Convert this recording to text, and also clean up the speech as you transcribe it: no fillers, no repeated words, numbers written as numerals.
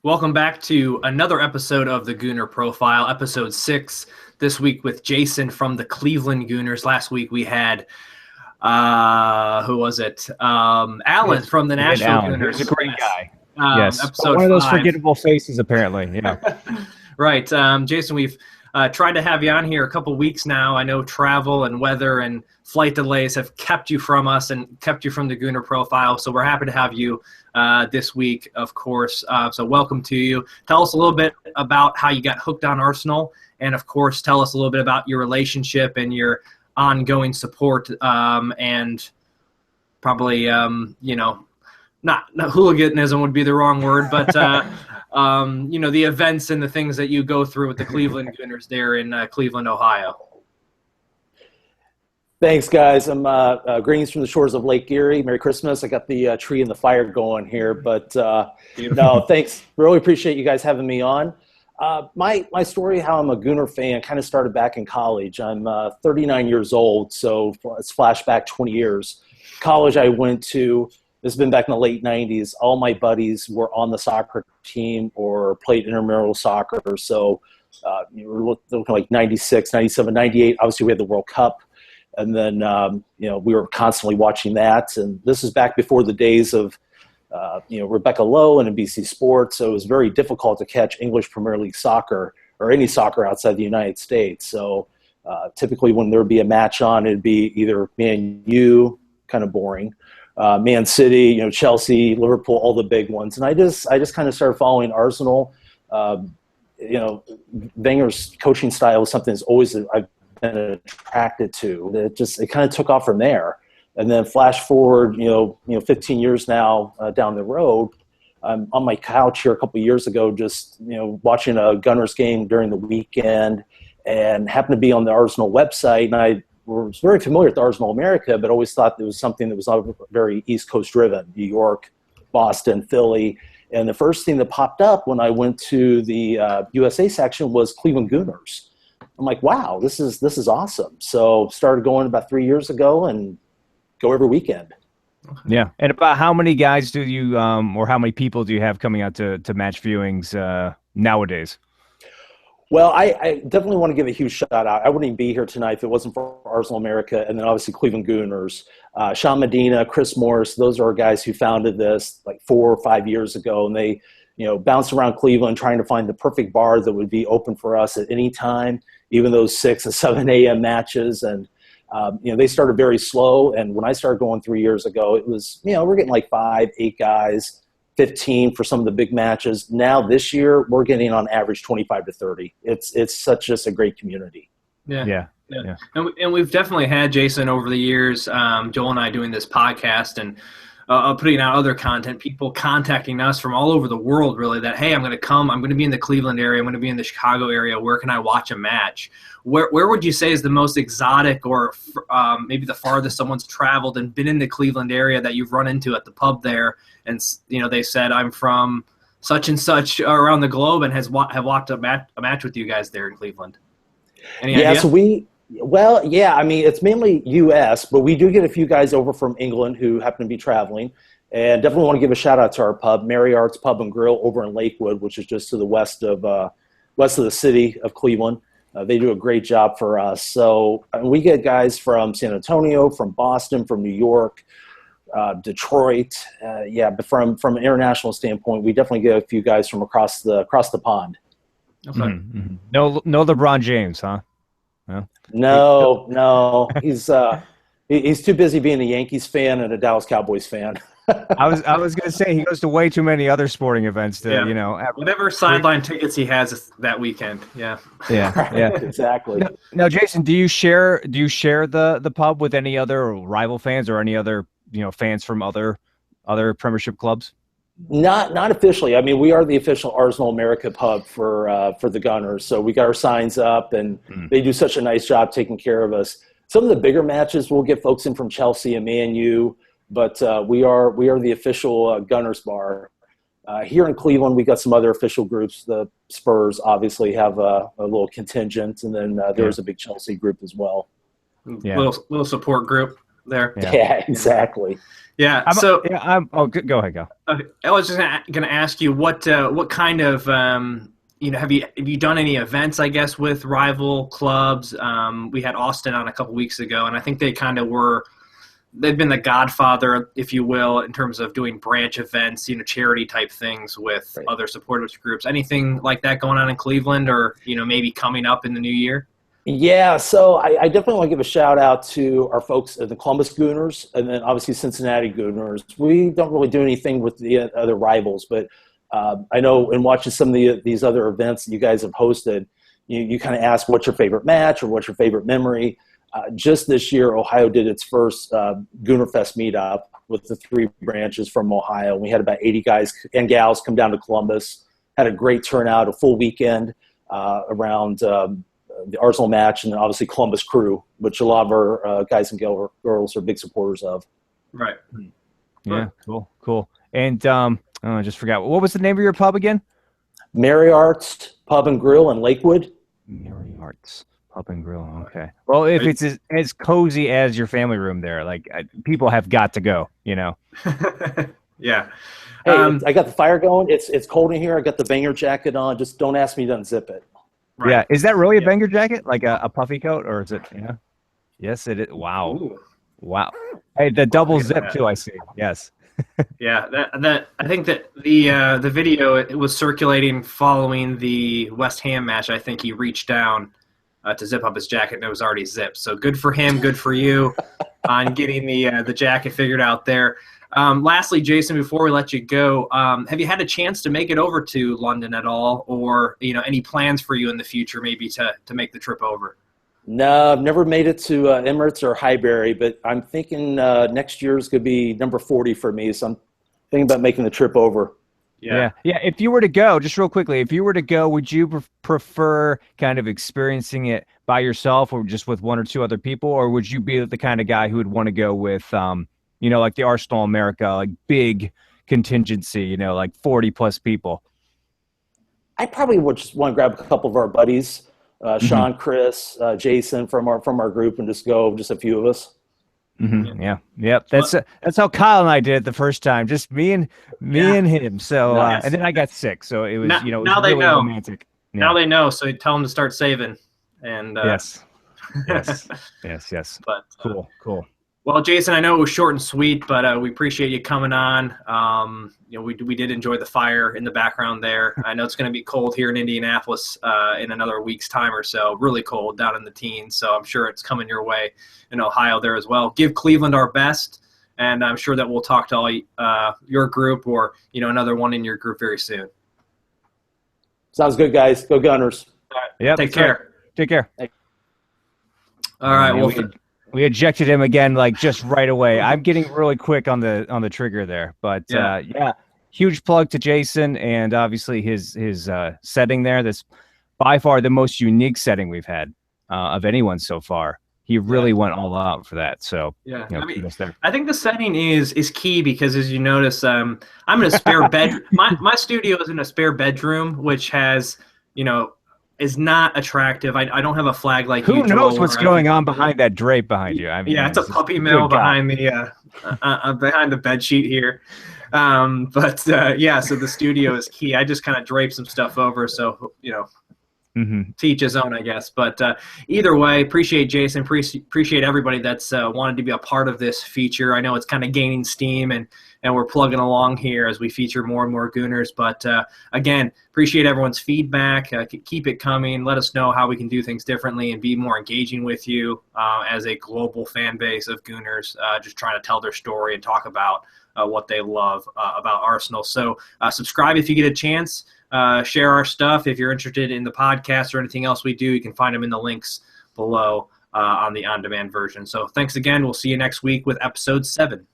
Welcome back to another episode of the Gooner Profile, episode 6. This week with Jason from the Cleveland Gooners. Last week we had, who was it? Alan from the Nashville Gooners. He's a great guy. Yes. Episode one of those 5. forgettable faces, apparently. Yeah. Right. Jason, we've tried to have you on here a couple weeks now. I know travel and weather and flight delays have kept you from us and kept you from the Gooner Profile. So we're happy to have you this week, of course. So welcome to you. Tell us a little bit about how you got hooked on Arsenal. And, of course, tell us a little bit about your relationship and your ongoing support and probably, not hooliganism would be the wrong word, but, the events and the things that you go through with the Cleveland Gooners there in Cleveland, Ohio. Thanks, guys. I'm greetings from the shores of Lake Erie. Merry Christmas. I got the tree and the fire going here, but no, thanks. Really appreciate you guys having me on. My story, how I'm a Gooner fan, kind of started back in college. I'm 39 years old, so let's flash back 20 years. College I went to, this has been back in the late 90s. All my buddies were on the soccer team or played intramural soccer. So you were looking like 96, 97, 98. Obviously, we had the World Cup. And then, we were constantly watching that. And this is back before the days of, Rebecca Lowe and NBC Sports. So it was very difficult to catch English Premier League soccer or any soccer outside the United States. So typically when there would be a match on, it'd be either Man U, kind of boring, Man City, Chelsea, Liverpool, all the big ones. And I just kind of started following Arsenal. Wenger's coaching style was something that's always I've been attracted to. It kind of took off from there. And then flash forward, 15 years now down the road, I'm on my couch here a couple of years ago, just, watching a Gunners game during the weekend and happened to be on the Arsenal website. And I was very familiar with Arsenal America, but always thought it was something that was not very East Coast driven, New York, Boston, Philly. And the first thing that popped up when I went to the USA section was Cleveland Gooners. I'm like, wow, this is awesome. So started going about 3 years ago and go every weekend. Yeah. And about how many guys do you or how many people do you have coming out to match viewings nowadays? Well, I definitely want to give a huge shout out. I wouldn't even be here tonight if it wasn't for Arsenal America and then obviously Cleveland Gooners. Sean Medina, Chris Morris, those are our guys who founded this like 4 or 5 years ago. And they, bounced around Cleveland trying to find the perfect bar that would be open for us at any time, even those 6 and 7 a.m. matches. And, they started very slow. And when I started going 3 years ago, it was, we're getting like 5, 8 guys, 15 for some of the big matches. Now this year, we're getting on average 25 to 30. It's just a great community. Yeah. And we've definitely had Jason over the years, Joel and I doing this podcast and putting out other content, people contacting us from all over the world, really, that, hey, I'm going to be in the Cleveland area, I'm going to be in the Chicago area, where can I watch a match? Where would you say is the most exotic or maybe the farthest someone's traveled and been in the Cleveland area that you've run into at the pub there and, they said, I'm from such and such around the globe and have watched a match with you guys there in Cleveland? Any idea? So it's mainly U.S., but we do get a few guys over from England who happen to be traveling. And definitely want to give a shout-out to our pub, Mary Arts Pub and Grill over in Lakewood, which is just to the west of the city of Cleveland. They do a great job for us. So we get guys from San Antonio, from Boston, from New York, Detroit. But from an international standpoint, we definitely get a few guys from across the pond. Okay. Mm-hmm. No LeBron James, huh? No. He's too busy being a Yankees fan and a Dallas Cowboys fan. I was going to say he goes to way too many other sporting events to whatever sideline tickets he has that weekend. Yeah. Exactly. Now, Jason, do you share the pub with any other rival fans or any other fans from other Premiership clubs? Not officially. I mean, we are the official Arsenal America pub for the Gunners. So we got our signs up, and they do such a nice job taking care of us. Some of the bigger matches, we'll get folks in from Chelsea and Man U, but we are the official Gunners bar. Here in Cleveland, we got some other official groups. The Spurs obviously have a little contingent, and then there's a big Chelsea group as well. Little support group. there. Yeah, exactly. Yeah. Go ahead, go. I was just going to ask you what kind of have you done any events, I guess, with rival clubs? We had Austin on a couple weeks ago, and I think they kind of they've been the godfather, if you will, in terms of doing branch events, charity type things with other supporters groups. Anything like that going on in Cleveland, or maybe coming up in the new year? Yeah, so I definitely want to give a shout out to our folks at the Columbus Gooners, and then obviously Cincinnati Gooners. We don't really do anything with the other rivals, but I know in watching some of these other events that you guys have hosted, you kind of ask what's your favorite match or what's your favorite memory. Just this year, Ohio did its first Gooner Fest meetup with the 3 branches from Ohio. We had about 80 guys and gals come down to Columbus, had a great turnout, a full weekend around the Arsenal match, and then obviously Columbus Crew, which a lot of our guys and girls are big supporters of. Right. Yeah, cool. And I just forgot. What was the name of your pub again? Merry Arts Pub and Grill in Lakewood. Merry Arts Pub and Grill. Okay. Well, if it's as cozy as your family room there, people have got to go, Yeah. Hey, I got the fire going. It's cold in here. I got the Banger jacket on. Just don't ask me to unzip it. Right. Yeah. Is that really a Banger jacket? Like a puffy coat, or is it, Yes, it is. Wow. Ooh. Wow. Hey, the double zip too, I see. Yes. Yeah, that I think that the video, it was circulating following the West Ham match. I think he reached down to zip up his jacket, and it was already zipped. So good for him, good for you on getting the jacket figured out there. Lastly, Jason, before we let you go, have you had a chance to make it over to London at all, or any plans for you in the future, maybe to make the trip over? No, I've never made it to Emirates or Highbury, but I'm thinking next year is going to be number 40 for me. So I'm thinking about making the trip over. Yeah. If you were to go, just real quickly, would you prefer kind of experiencing it by yourself or just with 1 or 2 other people, or would you be the kind of guy who would want to go with, like the Arsenal America, like big contingency, like 40 plus people? I probably would just want to grab a couple of our buddies. Sean, Chris, Jason from our group, and just go, just a few of us. Mm-hmm. Yeah. Yep. That's how Kyle and I did it the first time. Just me and him. So, nice. And then I got sick. So it was, it was now really they know. Romantic. Yeah. Now they know. So tell them to start saving. And yes. But cool. Well, Jason, I know it was short and sweet, but we appreciate you coming on. We did enjoy the fire in the background there. I know it's going to be cold here in Indianapolis in another week's time or so. Really cold down in the teens, so I'm sure it's coming your way in Ohio there as well. Give Cleveland our best, and I'm sure that we'll talk to all your group or another one in your group very soon. Sounds good, guys. Go Gunners. All right. Yep. Take care. Right. Take care. All right. We ejected him again, just right away. I'm getting really quick on the trigger there, but huge plug to Jason and obviously his setting there. That's by far the most unique setting we've had of anyone so far. He really went all out for that. So I think the setting is key because, as you notice, I'm in a spare bed. My studio is in a spare bedroom, which has is not attractive. I don't have a flag like who you. Who knows what's going on behind that drape behind you? I mean, it's a puppy mill behind the behind the bed sheet here. So the studio is key. I just kind of drape some stuff over, so to each his own, I guess. But either way, appreciate Jason. Appreciate everybody that's wanted to be a part of this feature. I know it's kind of gaining steam, and we're plugging along here as we feature more and more Gooners. But again, appreciate everyone's feedback. Keep it coming. Let us know how we can do things differently and be more engaging with you as a global fan base of Gooners, just trying to tell their story and talk about what they love about Arsenal. So subscribe if you get a chance. Share our stuff. If you're interested in the podcast or anything else we do, you can find them in the links below on the on-demand version. So thanks again. We'll see you next week with episode 7.